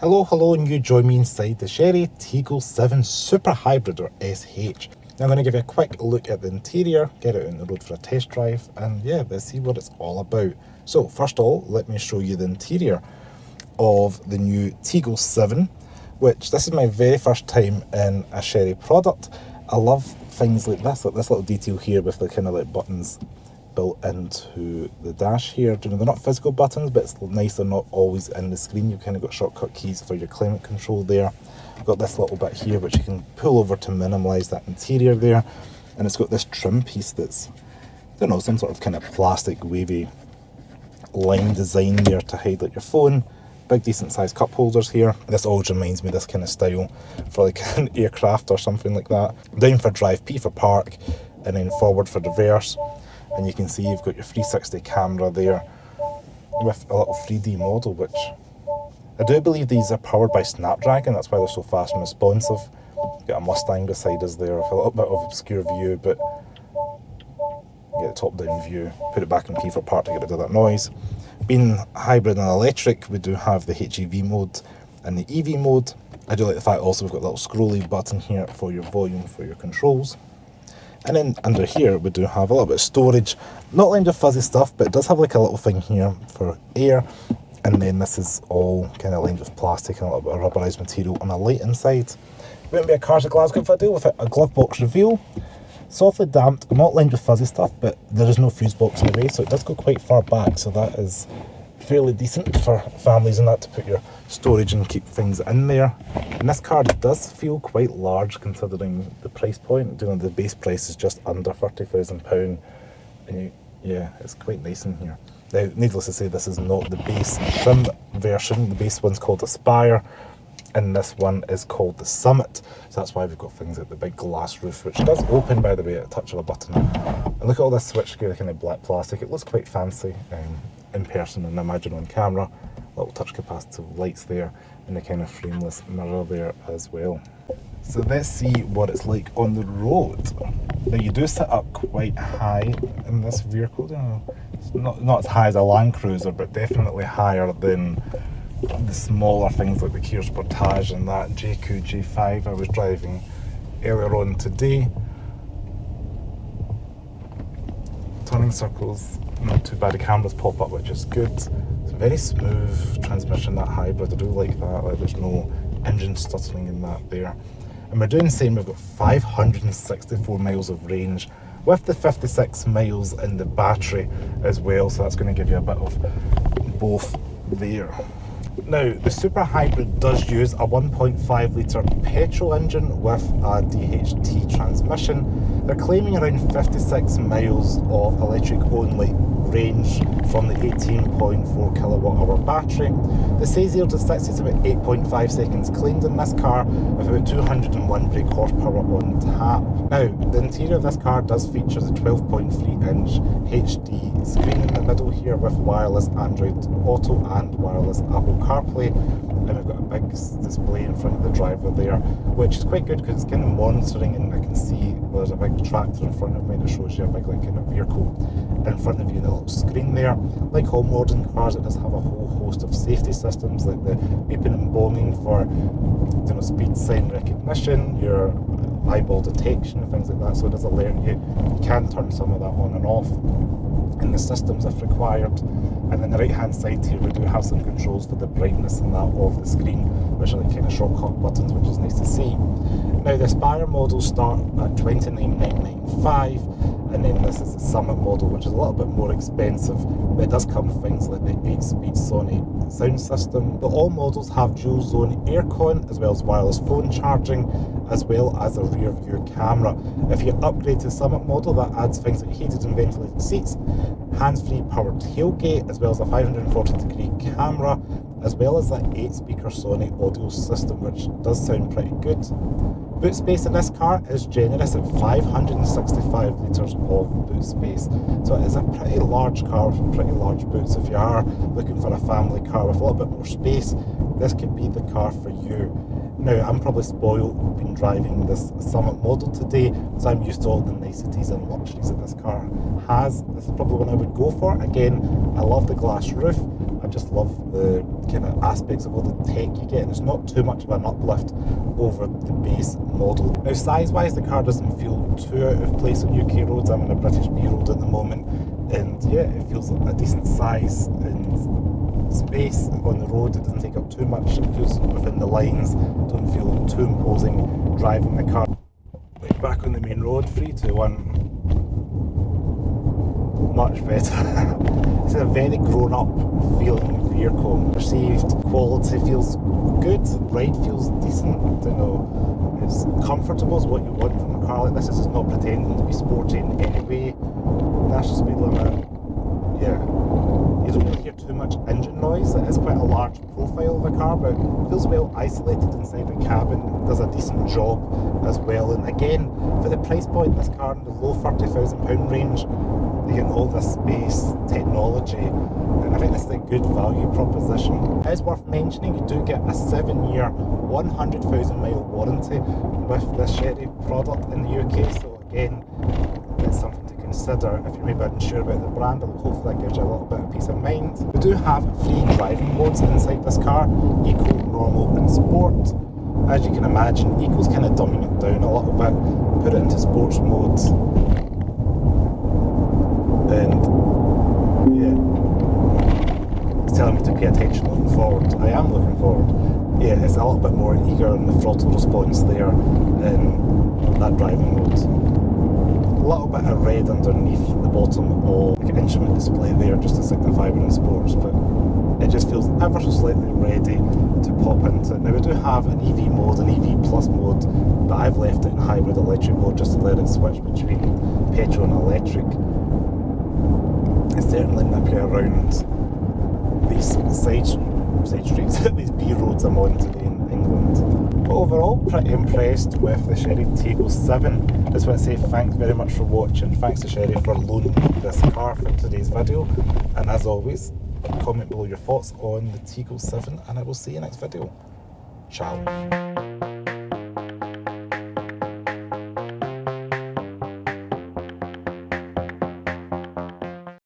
Hello, and you join me inside the Chery Tiggo 7 Super Hybrid, or SH. Now I'm going to give you a quick look at the interior, get it out on the road for a test drive, and yeah, let's see what it's all about. So first of all, let me show you the interior of the new Tiggo 7, which this is my very first time in a Chery product. I love things like this little detail here with the kind of like buttons built into the dash here. They're not physical buttons, but it's nice they're not always in the screen. You've kind of got shortcut keys for your climate control there. I've got this little bit here which you can pull over to minimise that interior there, and it's got this trim piece that's, I don't know, some sort of kind of plastic wavy line design there to hide like your phone. Big decent sized cup holders here. This always reminds me of this kind of style for like an aircraft or something like that. Down for drive, P for park, and then forward for reverse. And you can see you've got your 360 camera there with a little 3D model, which I do believe these are powered by Snapdragon. That's why they're so fast and responsive. Got a Mustang beside us there with a little bit of obscure view, but get a top down view. Put it back in P for park to get rid of that noise. Being hybrid and electric, we do have the HEV mode and the EV mode. I do like the fact also we've got a little scrolly button here for your volume, for your controls. And then under here we do have a little bit of storage, not lined with fuzzy stuff, but it does have like a little thing here for air. And then this is all kind of lined with plastic and a little bit of rubberized material on a light inside. Wouldn't be a Cars of Glasgow video with a glove box reveal. Softly damped, not lined with fuzzy stuff, but there is no fuse box in the way, so it does go quite far back, so that is fairly decent for families and that to put your storage and keep things in there. And this car does feel quite large considering the price point. You know, the base price is just under £30,000, and yeah, it's quite nice in here. Now, needless to say, this is not the base trim version. The base one's called Aspire, and this one is called the Summit. So that's why we've got things like the big glass roof, which does open, by the way, at a touch of a button. And look at all this switchgear, kind of black plastic. It looks quite fancy in person, and I imagine on camera. Little touch capacitive lights there, and the kind of frameless mirror there as well. So let's see what it's like on the road. Now you do sit up quite high in this vehicle. It's not as high as a Land Cruiser, but definitely higher than the smaller things like the Kia Sportage and that JQ J5 I was driving earlier on today. Turning circles, not too bad. The cameras pop up, which is good. It's a very smooth transmission, that hybrid. I do like that. Like, there's no engine stuttering in that there. And we're doing the same. We've got 564 miles of range with the 56 miles in the battery as well. So that's going to give you a bit of both there. Now, the Super Hybrid does use a 1.5 litre petrol engine with a DHT transmission. They're claiming around 56 miles of electric only range from the 18.4 kilowatt hour battery. The say 0 to 60 is about 8.5 seconds claimed in this car, with about 201 brake horsepower on tap. Now, the interior of this car does feature the 12.3 inch HD screen in the middle here with wireless Android Auto and wireless Apple CarPlay. And we've got a big display in front of the driver there, which is quite good because it's kind of monitoring, and I can see there's a big tractor in front of me that shows you a big kind of vehicle in front of you in the little screen there. Like all modern cars, it does have a whole host of safety systems like the beeping and boning for speed sign recognition, your eyeball detection and things like that, so it does alert you. You can turn some of that on and off in the systems if required. And then the right hand side here we do have some controls for the brightness and that of the screen, which are like kind of shortcut buttons, which is nice to see. Now the Aspire models start at $29,995, and then this is the Summit model, which is a little bit more expensive, but it does come with things like the 8-speed Sony sound system. But all models have dual zone aircon, as well as wireless phone charging, as well as a rear view camera. If you upgrade to the Summit model, that adds things like heated and ventilated seats, hands-free powered tailgate, as well as a 540-degree camera, as well as that 8-speaker Sony audio system, which does sound pretty good. Boot space in this car is generous at 565 litres of boot space. So it is a pretty large car with pretty large boots. If you are looking for a family car with a little bit more space, this could be the car for you. Now, I'm probably spoiled, been driving this Summit model today, so I'm used to all the niceties and luxuries that this car has. This is probably one I would go for. Again, I love the glass roof. I just love the kind of aspects of all the tech you get, and it's not too much of an uplift over the base model. Now size-wise, the car doesn't feel too out of place on UK roads. I'm on a British B road at the moment, and yeah, it feels like a decent size and space on the road. It doesn't take up too much, it feels within the lines, doesn't feel too imposing driving the car. Right, back on the main road, 3, 2, 1. Much better. It's a very grown-up feeling vehicle. Perceived quality feels good, ride feels decent, I don't know, it's comfortable is what you want from a car like this. It's not pretending to be sporty in any way. National speed limit, yeah. You don't really hear too much engine noise. It is quite a large profile of a car, but it feels well isolated inside the cabin. It does a decent job as well, and again, for the price point, this car in the low £30,000 range, you get all this space, technology, and I think this is a good value proposition. It is worth mentioning, you do get a 7-year, 100,000 mile warranty with this Chery product in the UK, so again, it's something to consider if you're maybe unsure about the brand, but hopefully that gives you a little bit of peace of mind. We do have 3 driving modes inside this car: Eco, Normal and Sport. As you can imagine, Eco's kind of dumbing it down a little bit. Put it into sports mode, and yeah, it's telling me to pay attention looking forward. I am looking forward. Yeah, it's a little bit more eager in the throttle response there in that driving mode. A little bit of red underneath the bottom of like an instrument display there, just to signify we're in sports, but it just feels ever so slightly ready to pop into. Now we do have an EV mode, an EV plus mode, but I've left it in hybrid electric mode just to let it switch between petrol and electric. It's certainly nippy around these side streets, these B roads I'm on today in England. But overall, pretty impressed with the Chery Tiggo 7. Just want to say thanks very much for watching. Thanks to Chery for loaning me this car for today's video. And as always, comment below your thoughts on the Tiggo 7, and I will see you next video. Ciao.